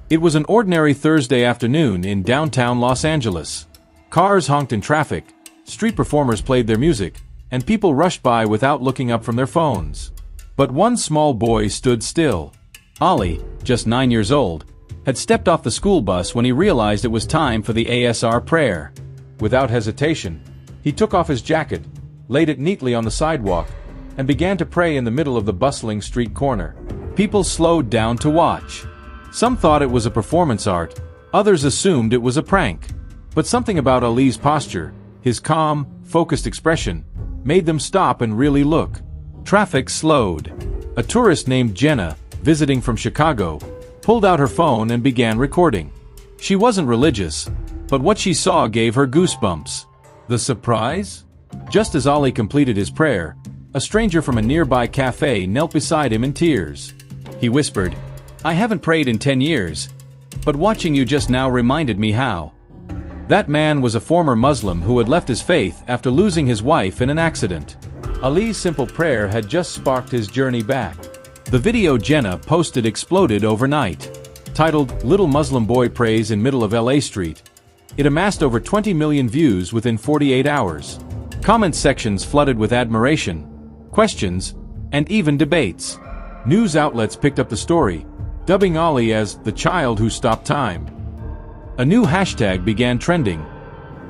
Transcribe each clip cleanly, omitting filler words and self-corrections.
It was an ordinary Thursday afternoon in downtown Los Angeles. Cars honked in traffic, street performers played their music, and people rushed by without looking up from their phones. But one small boy stood still. Ollie, just 9 years old, had stepped off the school bus when he realized it was time for the ASR prayer. Without hesitation, he took off his jacket, laid it neatly on the sidewalk, and began to pray in the middle of the bustling street corner. People slowed down to watch. Some thought it was a performance art, others assumed it was a prank. But something about Ali's posture, his calm, focused expression, made them stop and really look. Traffic slowed. A tourist named Jenna, visiting from Chicago, pulled out her phone and began recording. She wasn't religious, but what she saw gave her goosebumps. The surprise? Just as Ollie completed his prayer, a stranger from a nearby cafe knelt beside him in tears. He whispered, "I haven't prayed in 10 years, but watching you just now reminded me how." That man was a former Muslim who had left his faith after losing his wife in an accident. Ali's simple prayer had just sparked his journey back. The video Jenna posted exploded overnight. Titled, "Little Muslim Boy Prays in Middle of LA Street," it amassed over 20 million views within 48 hours. Comment sections flooded with admiration, questions, and even debates. News outlets picked up the story, dubbing Ollie as the child who stopped time. A new hashtag began trending.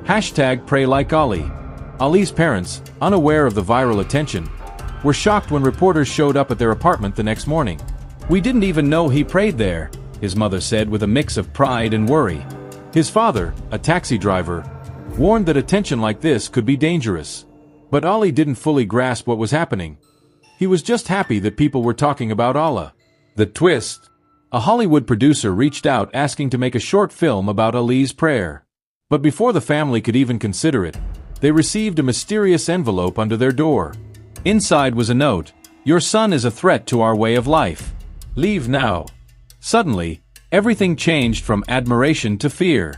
Hashtag Pray Like Ollie. Ali's parents, unaware of the viral attention, were shocked when reporters showed up at their apartment the next morning. "We didn't even know he prayed there," his mother said with a mix of pride and worry. His father, a taxi driver, warned that attention like this could be dangerous. But Ollie didn't fully grasp what was happening. He was just happy that people were talking about Allah. The twist: a Hollywood producer reached out asking to make a short film about Ali's prayer. But before the family could even consider it, they received a mysterious envelope under their door. Inside was a note: "Your son is a threat to our way of life. Leave now." Suddenly, everything changed from admiration to fear.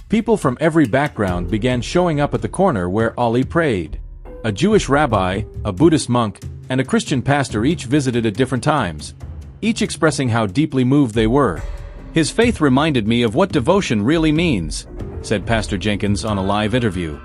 People from every background began showing up at the corner where Ollie prayed. A Jewish rabbi, a Buddhist monk, and a Christian pastor each visited at different times, each expressing how deeply moved they were. "His faith reminded me of what devotion really means," said Pastor Jenkins on a live interview.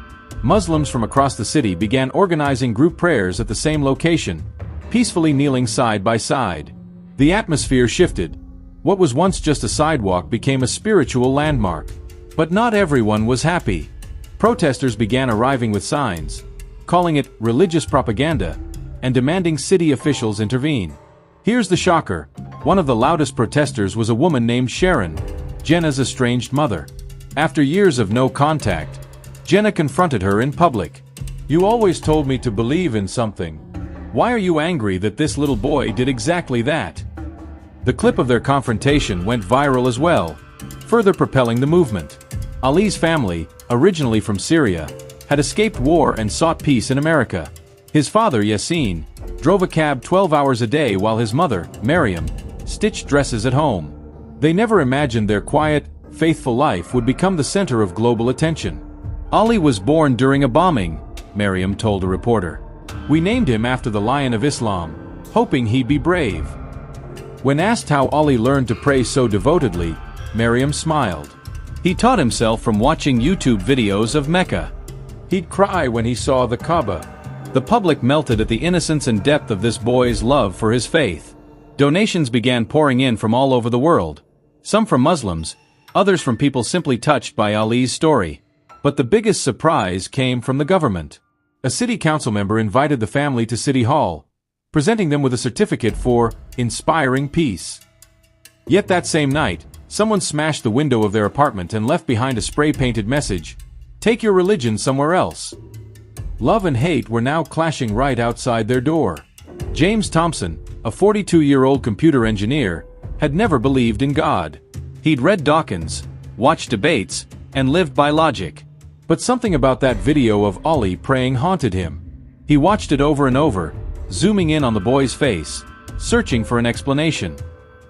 Muslims from across the city began organizing group prayers at the same location, peacefully kneeling side by side. The atmosphere shifted. What was once just a sidewalk became a spiritual landmark. But not everyone was happy. Protesters began arriving with signs, calling it religious propaganda, and demanding city officials intervene. Here's the shocker: one of the loudest protesters was a woman named Sharon, Jenna's estranged mother. After years of no contact, Jenna confronted her in public. "You always told me to believe in something. Why are you angry that this little boy did exactly that?" The clip of their confrontation went viral as well, further propelling the movement. Ali's family, originally from Syria, had escaped war and sought peace in America. His father, Yassine, drove a cab 12 hours a day while his mother, Maryam, stitched dresses at home. They never imagined their quiet, faithful life would become the center of global attention. "Ollie was born during a bombing," Maryam told a reporter. "We named him after the Lion of Islam, hoping he'd be brave." When asked how Ollie learned to pray so devotedly, Maryam smiled. "He taught himself from watching YouTube videos of Mecca. He'd cry when he saw the Kaaba." The public melted at the innocence and depth of this boy's love for his faith. Donations began pouring in from all over the world, some from Muslims, others from people simply touched by Ali's story. But the biggest surprise came from the government. A city council member invited the family to City Hall, presenting them with a certificate for inspiring peace. Yet that same night, someone smashed the window of their apartment and left behind a spray-painted message: "Take your religion somewhere else." Love and hate were now clashing right outside their door. James Thompson, a 42-year-old computer engineer, had never believed in God. He'd read Dawkins, watched debates, and lived by logic. But something about that video of Ollie praying haunted him. He watched it over and over, zooming in on the boy's face, searching for an explanation.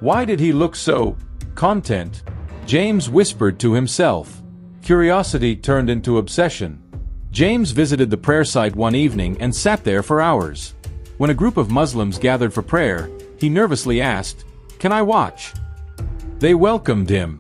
Why did he look so content? James whispered to himself. Curiosity turned into obsession. James visited the prayer site one evening and sat there for hours. When a group of Muslims gathered for prayer, he nervously asked, "Can I watch?" They welcomed him.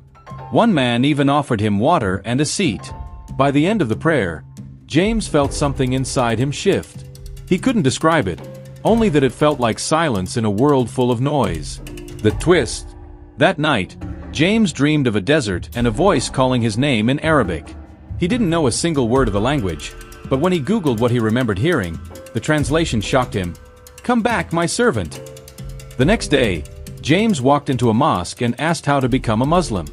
One man even offered him water and a seat. By the end of the prayer, James felt something inside him shift. He couldn't describe it, only that it felt like silence in a world full of noise. The twist. That night, James dreamed of a desert and a voice calling his name in Arabic. He didn't know a single word of the language, but when he Googled what he remembered hearing, the translation shocked him. "Come back, my servant." The next day, James walked into a mosque and asked how to become a Muslim.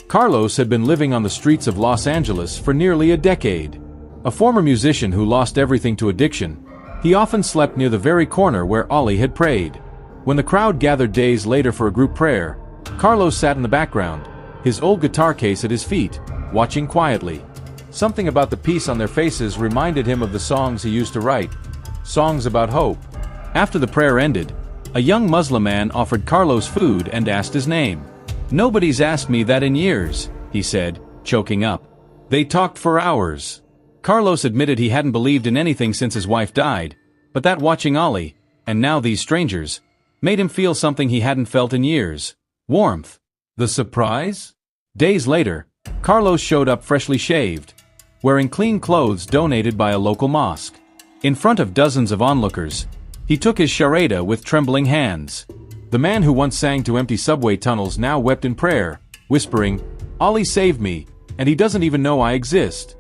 Carlos had been living on the streets of Los Angeles for nearly a decade. A former musician who lost everything to addiction, he often slept near the very corner where Ali had prayed. When the crowd gathered days later for a group prayer, Carlos sat in the background, his old guitar case at his feet, watching quietly. Something about the peace on their faces reminded him of the songs he used to write, songs about hope. After the prayer ended, a young Muslim man offered Carlos food and asked his name. "Nobody's asked me that in years," he said, choking up. They talked for hours. Carlos admitted he hadn't believed in anything since his wife died, but that watching Ali, and now these strangers, made him feel something he hadn't felt in years. Warmth. The surprise? Days later, Carlos showed up freshly shaved, wearing clean clothes donated by a local mosque. In front of dozens of onlookers, he took his Sharada with trembling hands. The man who once sang to empty subway tunnels now wept in prayer, whispering, "Ali saved me, and he doesn't even know I exist."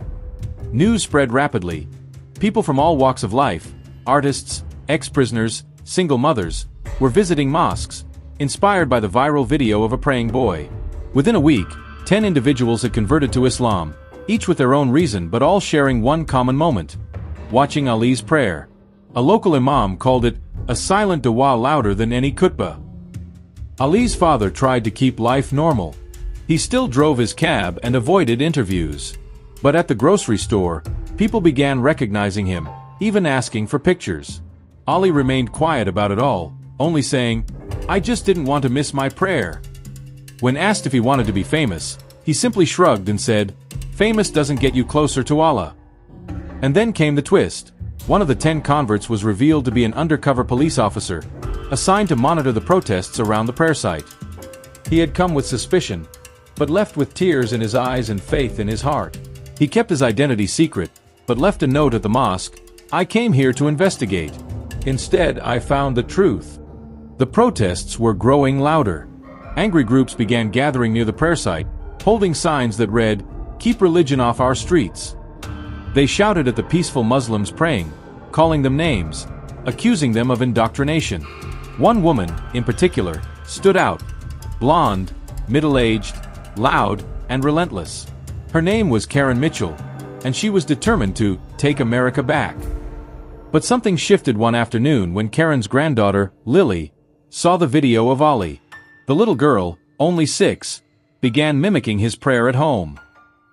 News spread rapidly. People from all walks of life, artists, ex-prisoners, single mothers, were visiting mosques, inspired by the viral video of a praying boy. Within a week, 10 individuals had converted to Islam, each with their own reason but all sharing one common moment: watching Ali's prayer. A local imam called it a silent dua louder than any khutbah. Ali's father tried to keep life normal. He still drove his cab and avoided interviews. But at the grocery store, people began recognizing him, even asking for pictures. Ali remained quiet about it all, only saying, "I just didn't want to miss my prayer." When asked if he wanted to be famous, he simply shrugged and said, "Famous doesn't get you closer to Allah." And then came the twist. One of the 10 converts was revealed to be an undercover police officer, assigned to monitor the protests around the prayer site. He had come with suspicion, but left with tears in his eyes and faith in his heart. He kept his identity secret, but left a note at the mosque: "I came here to investigate. Instead, I found the truth." The protests were growing louder. Angry groups began gathering near the prayer site, holding signs that read, "Keep religion off our streets." They shouted at the peaceful Muslims praying, calling them names, accusing them of indoctrination. One woman, in particular, stood out: blonde, middle-aged, loud, and relentless. Her name was Karen Mitchell, and she was determined to take America back. But something shifted one afternoon when Karen's granddaughter, Lily, saw the video of Ali. The little girl, only 6, began mimicking his prayer at home.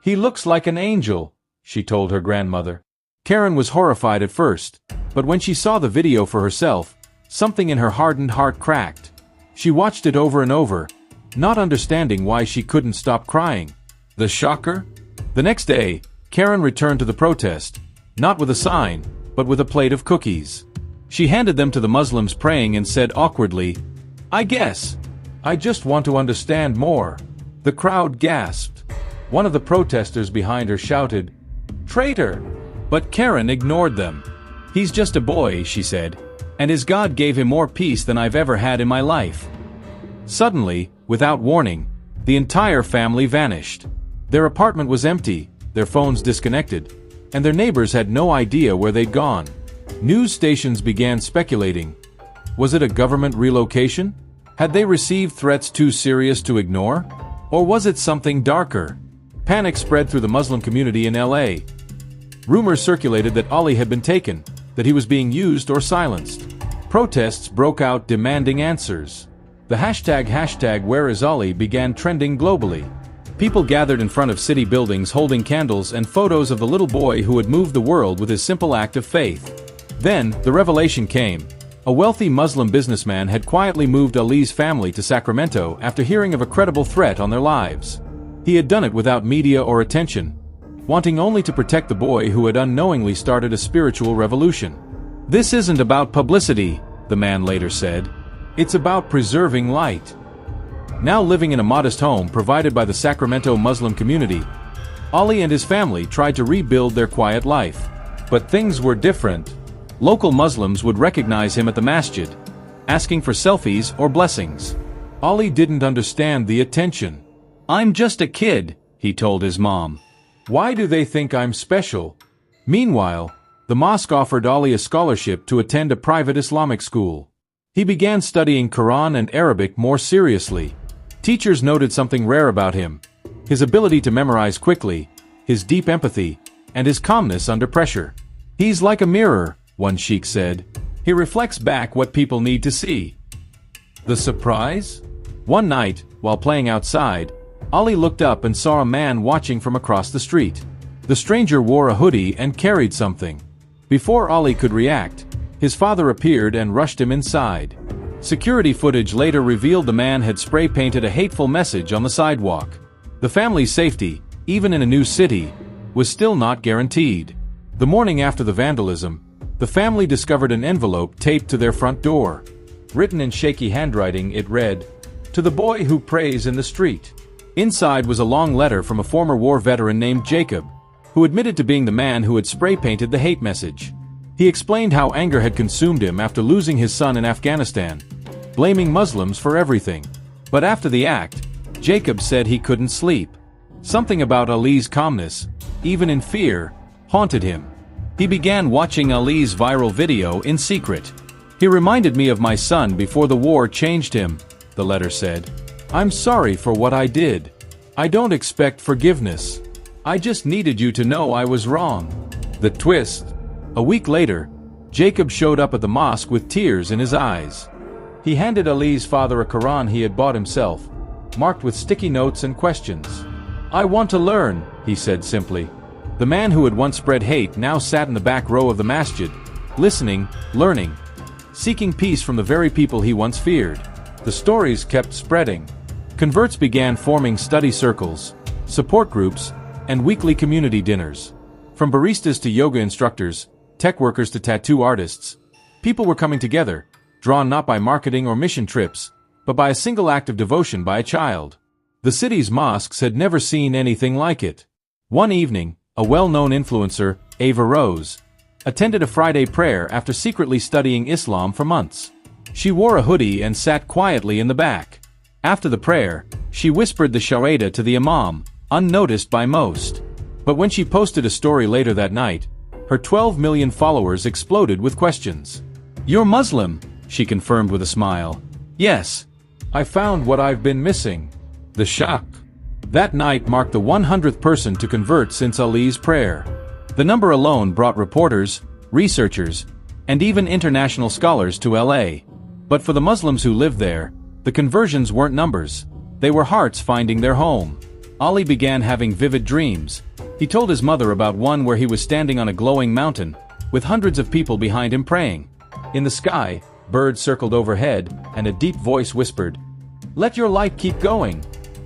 "He looks like an angel," she told her grandmother. Karen was horrified at first, but when she saw the video for herself, something in her hardened heart cracked. She watched it over and over, not understanding why she couldn't stop crying. The shocker? The next day, Karen returned to the protest, not with a sign, but with a plate of cookies. She handed them to the Muslims praying and said awkwardly, "I guess. I just want to understand more." The crowd gasped. One of the protesters behind her shouted, "Traitor!" But Karen ignored them. "He's just a boy," she said, "and his God gave him more peace than I've ever had in my life." Suddenly, without warning, the entire family vanished. Their apartment was empty, their phones disconnected, and their neighbors had no idea where they'd gone. News stations began speculating. Was it a government relocation? Had they received threats too serious to ignore? Or was it something darker? Panic spread through the Muslim community in LA. Rumors circulated that Ali had been taken, that he was being used or silenced. Protests broke out demanding answers. The hashtag #WhereIsAli began trending globally. People gathered in front of city buildings holding candles and photos of the little boy who had moved the world with his simple act of faith. Then, the revelation came. A wealthy Muslim businessman had quietly moved Ali's family to Sacramento after hearing of a credible threat on their lives. He had done it without media or attention, wanting only to protect the boy who had unknowingly started a spiritual revolution. "This isn't about publicity," the man later said. "It's about preserving light." Now living in a modest home provided by the Sacramento Muslim community, Ali and his family tried to rebuild their quiet life. But things were different. Local Muslims would recognize him at the masjid, asking for selfies or blessings. Ali didn't understand the attention. "I'm just a kid," he told his mom. "Why do they think I'm special?" Meanwhile, the mosque offered Ali a scholarship to attend a private Islamic school. He began studying Quran and Arabic more seriously. Teachers noted something rare about him: his ability to memorize quickly, his deep empathy, and his calmness under pressure. "He's like a mirror," one sheikh said. "He reflects back what people need to see." The surprise? One night, while playing outside, Ali looked up and saw a man watching from across the street. The stranger wore a hoodie and carried something. Before Ali could react, his father appeared and rushed him inside. Security footage later revealed the man had spray-painted a hateful message on the sidewalk. The family's safety, even in a new city, was still not guaranteed. The morning after the vandalism, the family discovered an envelope taped to their front door. Written in shaky handwriting, it read, "To the boy who prays in the street." Inside was a long letter from a former war veteran named Jacob, who admitted to being the man who had spray-painted the hate message. He explained how anger had consumed him after losing his son in Afghanistan, blaming Muslims for everything. But after the act, Jacob said he couldn't sleep. Something about Ali's calmness, even in fear, haunted him. He began watching Ali's viral video in secret. "He reminded me of my son before the war changed him," the letter said. "I'm sorry for what I did. I don't expect forgiveness. I just needed you to know I was wrong." The twist. A week later, Jacob showed up at the mosque with tears in his eyes. He handed Ali's father a Quran he had bought himself, marked with sticky notes and questions. "I want to learn," he said simply. The man who had once spread hate now sat in the back row of the masjid, listening, learning, seeking peace from the very people he once feared. The stories kept spreading. Converts began forming study circles, support groups, and weekly community dinners. From baristas to yoga instructors, tech workers to tattoo artists, people were coming together, drawn not by marketing or mission trips, but by a single act of devotion by a child. The city's mosques had never seen anything like it. One evening, a well-known influencer, Ava Rose, attended a Friday prayer after secretly studying Islam for months. She wore a hoodie and sat quietly in the back. After the prayer, she whispered the Shahada to the Imam, unnoticed by most. But when she posted a story later that night, her 12 million followers exploded with questions. "You're Muslim," she confirmed with a smile. "Yes. I found what I've been missing." The shock. That night marked the 100th person to convert since Ali's prayer. The number alone brought reporters, researchers, and even international scholars to LA. But for the Muslims who lived there, the conversions weren't numbers. They were hearts finding their home. Ali began having vivid dreams. He told his mother about one where he was standing on a glowing mountain, with hundreds of people behind him praying. In the sky, birds circled overhead, and a deep voice whispered, "Let your light keep going."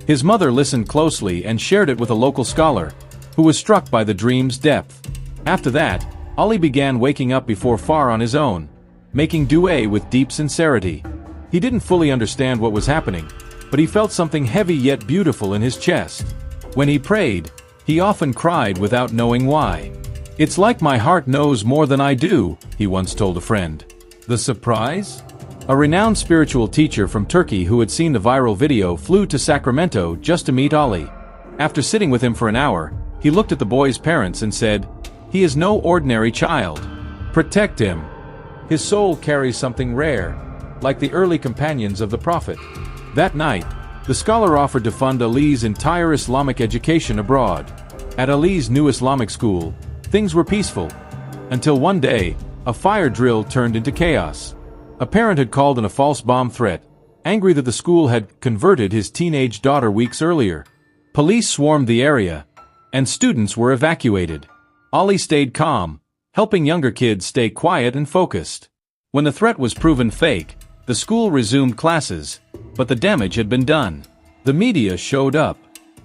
His mother listened closely and shared it with a local scholar, who was struck by the dream's depth. After that, Ali began waking up before far on his own, making dua with deep sincerity. He didn't fully understand what was happening, but he felt something heavy yet beautiful in his chest. When he prayed, he often cried without knowing why. "It's like my heart knows more than I do," he once told a friend. The surprise? A renowned spiritual teacher from Turkey who had seen the viral video flew to Sacramento just to meet Ali. After sitting with him for an hour, he looked at the boy's parents and said, "He is no ordinary child. Protect him. His soul carries something rare, like the early companions of the Prophet." That night, the scholar offered to fund Ali's entire Islamic education abroad. At Ali's new Islamic school, things were peaceful. Until one day, a fire drill turned into chaos. A parent had called in a false bomb threat, angry that the school had converted his teenage daughter weeks earlier. Police swarmed the area, and students were evacuated. Ali stayed calm, helping younger kids stay quiet and focused. When the threat was proven fake, the school resumed classes, but the damage had been done. The media showed up.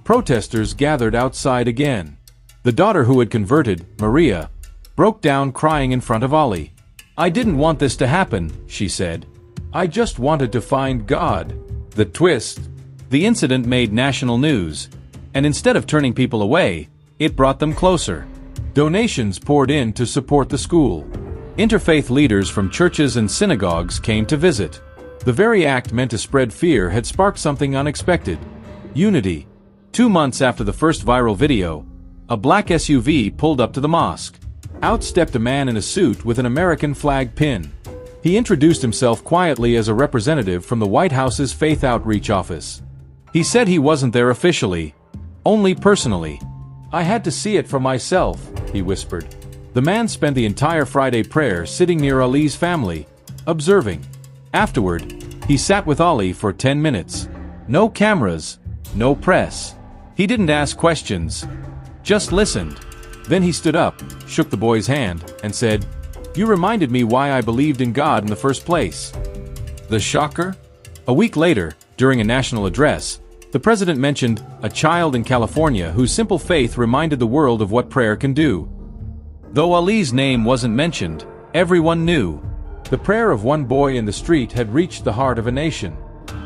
Protesters gathered outside again. The daughter who had converted, Maria, broke down crying in front of Ali. "I didn't want this to happen," she said. "I just wanted to find God." The twist. The incident made national news, and instead of turning people away, it brought them closer. Donations poured in to support the school. Interfaith leaders from churches and synagogues came to visit. The very act meant to spread fear had sparked something unexpected: unity. 2 months after the first viral video, a black SUV pulled up to the mosque. Out stepped a man in a suit with an American flag pin. He introduced himself quietly as a representative from the White House's Faith Outreach Office. He said he wasn't there officially, only personally. "I had to see it for myself," he whispered. The man spent the entire Friday prayer sitting near Ali's family, observing. Afterward, he sat with Ali for 10 minutes. No cameras, no press. He didn't ask questions, just listened. Then he stood up, shook the boy's hand, and said, "You reminded me why I believed in God in the first place." The shocker? A week later, during a national address, the president mentioned a child in California whose simple faith reminded the world of what prayer can do. Though Ali's name wasn't mentioned, everyone knew. The prayer of one boy in the street had reached the heart of a nation.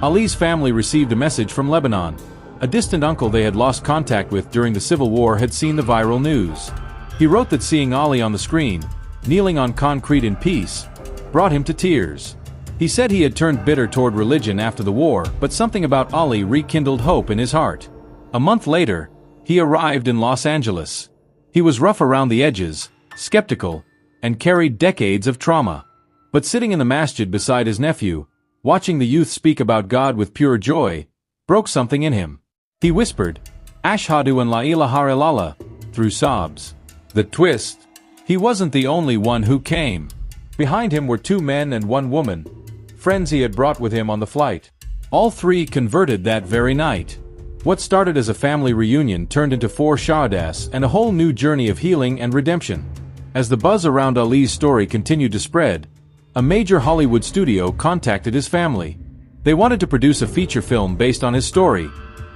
Ali's family received a message from Lebanon. A distant uncle they had lost contact with during the Civil War had seen the viral news. He wrote that seeing Ali on the screen, kneeling on concrete in peace, brought him to tears. He said he had turned bitter toward religion after the war, but something about Ali rekindled hope in his heart. A month later, he arrived in Los Angeles. He was rough around the edges, skeptical, and carried decades of trauma. But sitting in the masjid beside his nephew, watching the youth speak about God with pure joy, broke something in him. He whispered, "Ashhadu an la ilaha illallah," through sobs. The twist: he wasn't the only one who came. Behind him were 2 men and 1 woman, friends he had brought with him on the flight. All 3 converted that very night. What started as a family reunion turned into 4 shahadas and a whole new journey of healing and redemption. As the buzz around Ali's story continued to spread, a major Hollywood studio contacted his family. They wanted to produce a feature film based on his story.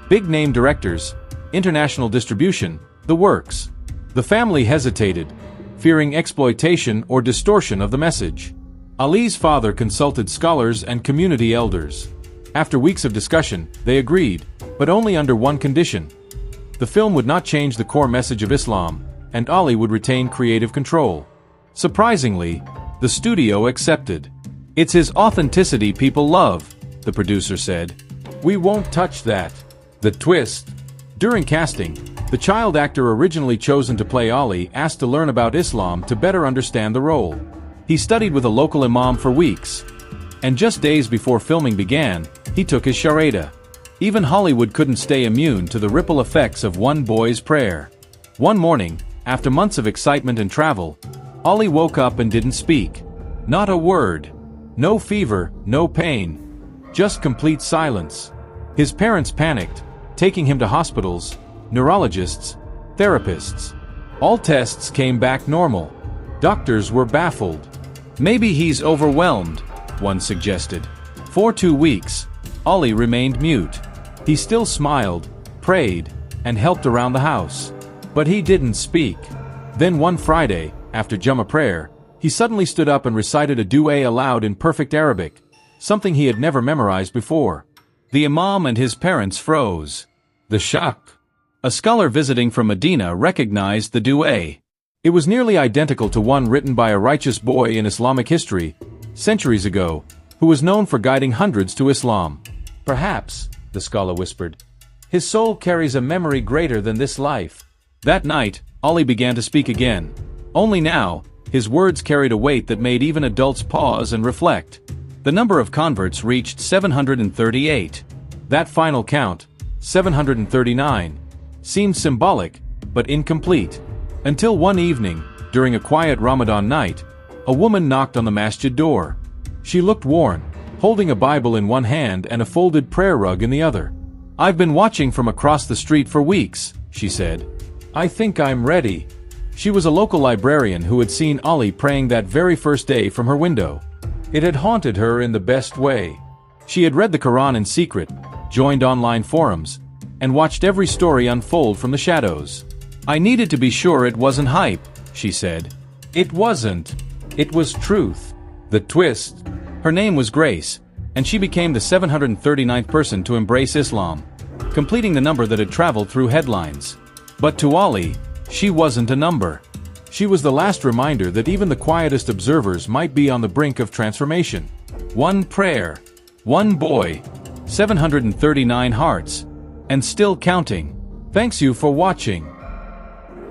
Big-name directors, international distribution, the works. The family hesitated, fearing exploitation or distortion of the message. Ali's father consulted scholars and community elders. After weeks of discussion, they agreed, but only under one condition. The film would not change the core message of Islam, and Ali would retain creative control. Surprisingly, the studio accepted. "It's his authenticity people love," the producer said. "We won't touch that." The twist: during casting, the child actor originally chosen to play Ali asked to learn about Islam to better understand the role. He studied with a local imam for weeks. And just days before filming began, he took his Shahada. Even Hollywood couldn't stay immune to the ripple effects of one boy's prayer. One morning, after months of excitement and travel, Ali woke up and didn't speak. Not a word. No fever, no pain. Just complete silence. His parents panicked, taking him to hospitals, neurologists, therapists. All tests came back normal. Doctors were baffled. "Maybe he's overwhelmed," one suggested. For 2 weeks, Ali remained mute. He still smiled, prayed, and helped around the house. But he didn't speak. Then one Friday, after Jummah prayer, he suddenly stood up and recited a du'a aloud in perfect Arabic, something he had never memorized before. The imam and his parents froze. The shock. A scholar visiting from Medina recognized the du'a. It was nearly identical to one written by a righteous boy in Islamic history, centuries ago, who was known for guiding hundreds to Islam. "Perhaps," the scholar whispered, "his soul carries a memory greater than this life." That night, Ali began to speak again. Only now, his words carried a weight that made even adults pause and reflect. The number of converts reached 738. That final count, 739, seemed symbolic, but incomplete. Until one evening, during a quiet Ramadan night, a woman knocked on the masjid door. She looked worn, holding a Bible in one hand and a folded prayer rug in the other. "I've been watching from across the street for weeks," she said. "I think I'm ready." She was a local librarian who had seen Ali praying that very first day from her window. It had haunted her in the best way. She had read the Quran in secret, joined online forums, and watched every story unfold from the shadows. "I needed to be sure it wasn't hype," she said. It wasn't. It was truth. The twist: her name was Grace, and she became the 739th person to embrace Islam, completing the number that had traveled through headlines. But to Ali, she wasn't a number. She was the last reminder that even the quietest observers might be on the brink of transformation. One prayer, one boy, 739 hearts, and still counting. Thanks you for watching.